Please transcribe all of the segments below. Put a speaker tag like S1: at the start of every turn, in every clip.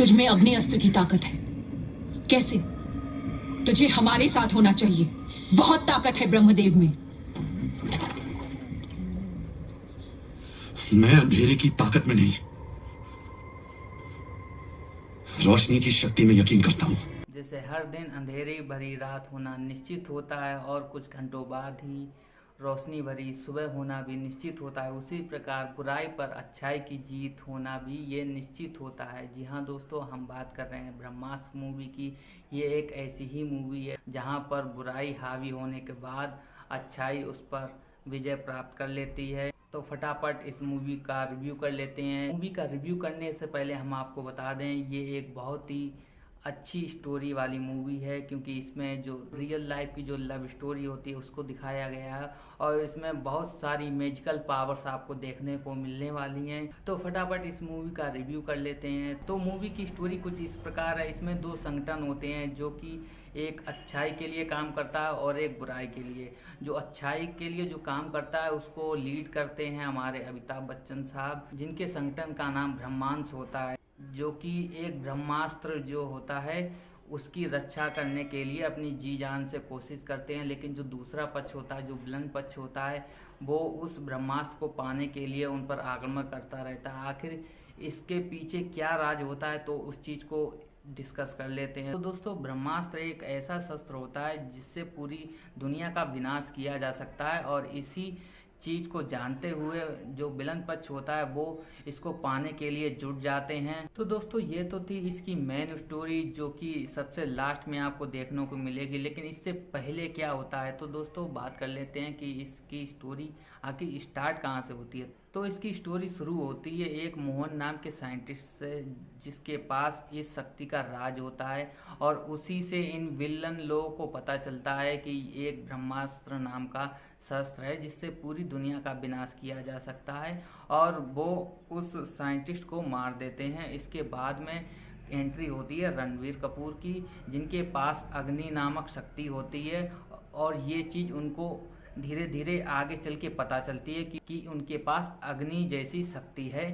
S1: तुझमें अग्नि अस्त्र की ताकत है। कैसे? तुझे हमारे साथ होना चाहिए। बहुत ताकत है ब्रह्मदेव में।
S2: मैं अंधेरे की ताकत में नहीं, रोशनी की शक्ति में यकीन करता हूं।
S3: जैसे हर दिन अंधेरी भरी रात होना निश्चित होता है और कुछ घंटों बाद ही रोशनी भरी सुबह होना भी निश्चित होता है, उसी प्रकार बुराई पर अच्छाई की जीत होना भी ये निश्चित होता है। जी हाँ दोस्तों, हम बात कर रहे हैं ब्रह्मास्त्र मूवी की। ये एक ऐसी ही मूवी है जहाँ पर बुराई हावी होने के बाद अच्छाई उस पर विजय प्राप्त कर लेती है। तो फटाफट इस मूवी का रिव्यू कर लेते हैं। मूवी का रिव्यू करने से पहले हम आपको बता दें, ये एक बहुत ही अच्छी स्टोरी वाली मूवी है, क्योंकि इसमें जो रियल लाइफ की जो लव स्टोरी होती है उसको दिखाया गया है और इसमें बहुत सारी मैजिकल पावर्स आपको देखने को मिलने वाली हैं। तो फटाफट इस मूवी का रिव्यू कर लेते हैं। तो मूवी की स्टोरी कुछ इस प्रकार है। इसमें दो संगठन होते हैं, जो कि एक अच्छाई के लिए काम करता है और एक बुराई के लिए। जो अच्छाई के लिए जो काम करता है उसको लीड करते हैं हमारे अमिताभ बच्चन साहब, जिनके संगठन का नाम ब्रह्मांश होता है, जो कि एक ब्रह्मास्त्र जो होता है उसकी रक्षा करने के लिए अपनी जी जान से कोशिश करते हैं। लेकिन जो दूसरा पक्ष होता है, जो विलन पक्ष होता है, वो उस ब्रह्मास्त्र को पाने के लिए उन पर आक्रमण करता रहता है। आखिर इसके पीछे क्या राज होता है, तो उस चीज़ को डिस्कस कर लेते हैं। तो दोस्तों, ब्रह्मास्त्र एक ऐसा शस्त्र होता है जिससे पूरी दुनिया का विनाश किया जा सकता है और इसी चीज़ को जानते हुए जो विलन पक्ष होता है वो इसको पाने के लिए जुट जाते हैं। तो दोस्तों, ये तो थी इसकी मेन स्टोरी, जो कि सबसे लास्ट में आपको देखने को मिलेगी। लेकिन इससे पहले क्या होता है, तो दोस्तों बात कर लेते हैं कि इसकी स्टोरी आखिर स्टार्ट कहाँ से होती है। तो इसकी स्टोरी शुरू होती है एक मोहन नाम के साइंटिस्ट से, जिसके पास इस शक्ति का राज होता है और उसी से इन विलन लोगों को पता चलता है कि एक ब्रह्मास्त्र नाम का शस्त्र है जिससे पूरी दुनिया का विनाश किया जा सकता है, और वो उस साइंटिस्ट को मार देते हैं। इसके बाद में एंट्री होती है रणबीर कपूर की, जिनके पास अग्नि नामक शक्ति होती है और ये चीज़ उनको धीरे धीरे आगे चल के पता चलती है कि उनके पास अग्नि जैसी शक्ति है।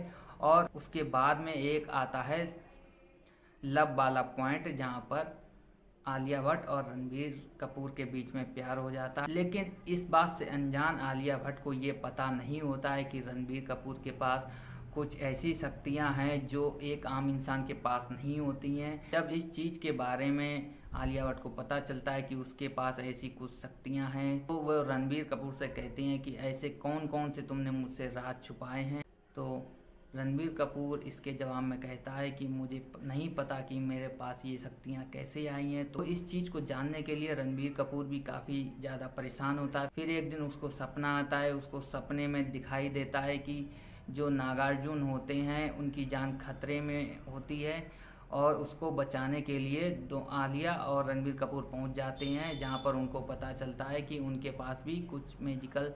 S3: और उसके बाद में एक आता है लव वाला पॉइंट, जहाँ पर आलिया भट्ट और रणबीर कपूर के बीच में प्यार हो जाता है। लेकिन इस बात से अनजान आलिया भट्ट को ये पता नहीं होता है कि रणबीर कपूर के पास कुछ ऐसी शक्तियां हैं जो एक आम इंसान के पास नहीं होती हैं। जब इस चीज़ के बारे में आलिया भट्ट को पता चलता है कि उसके पास ऐसी कुछ शक्तियां हैं, तो वह रणबीर कपूर से कहती हैं कि ऐसे कौन कौन से तुमने मुझसे राज छुपाए हैं। तो रणबीर कपूर इसके जवाब में कहता है कि मुझे नहीं पता कि मेरे पास ये शक्तियाँ कैसे आई हैं। तो इस चीज़ को जानने के लिए रणबीर कपूर भी काफ़ी ज़्यादा परेशान होता है। फिर एक दिन उसको सपना आता है, उसको सपने में दिखाई देता है कि जो नागार्जुन होते हैं उनकी जान खतरे में होती है और उसको बचाने के लिए दो आलिया और रणबीर कपूर पहुंच जाते हैं, जहां पर उनको पता चलता है कि उनके पास भी कुछ मैजिकल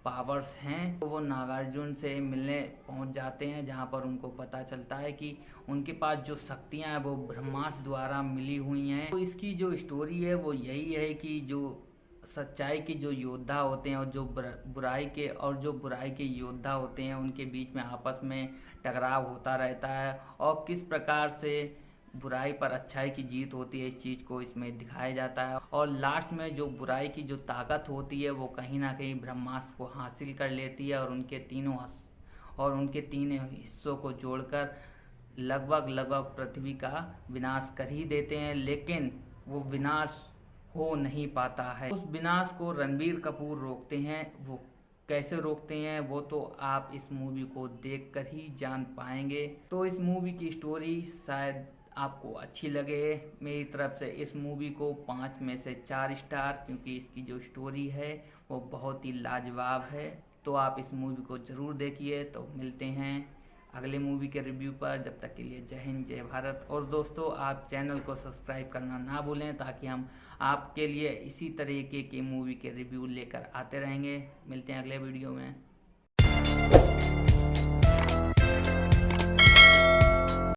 S3: पावर्स हैं। तो वो नागार्जुन से मिलने पहुंच जाते हैं, जहां पर उनको पता चलता है कि उनके पास जो शक्तियां हैं वो ब्रह्मास्त्र द्वारा मिली हुई हैं। तो इसकी जो स्टोरी है वो यही है कि जो सच्चाई के जो योद्धा होते हैं और जो बुराई के योद्धा होते हैं, उनके बीच में आपस में टकराव होता रहता है और किस प्रकार से बुराई पर अच्छाई की जीत होती है, इस चीज़ को इसमें दिखाया जाता है। और लास्ट में जो बुराई की जो ताकत होती है वो कहीं ना कहीं ब्रह्मास्त्र को हासिल कर लेती है और उनके तीनों हिस्सों को जोड़कर लगभग पृथ्वी का विनाश कर ही देते हैं। लेकिन वो विनाश हो नहीं पाता है। उस विनाश को रणबीर कपूर रोकते हैं। वो कैसे रोकते हैं वो तो आप इस मूवी को देखकर ही जान पाएंगे। तो इस मूवी की स्टोरी शायद आपको अच्छी लगे। मेरी तरफ से इस मूवी को 5 में से 4 स्टार, क्योंकि इसकी जो स्टोरी है वो बहुत ही लाजवाब है। तो आप इस मूवी को ज़रूर देखिए। तो मिलते हैं अगले मूवी के रिव्यू पर। जब तक के लिए जय हिंद, जय भारत। और दोस्तों, आप चैनल को सब्सक्राइब करना ना भूलें, ताकि हम आपके लिए इसी तरीके की मूवी के रिव्यू लेकर आते रहेंगे। मिलते हैं अगले वीडियो में।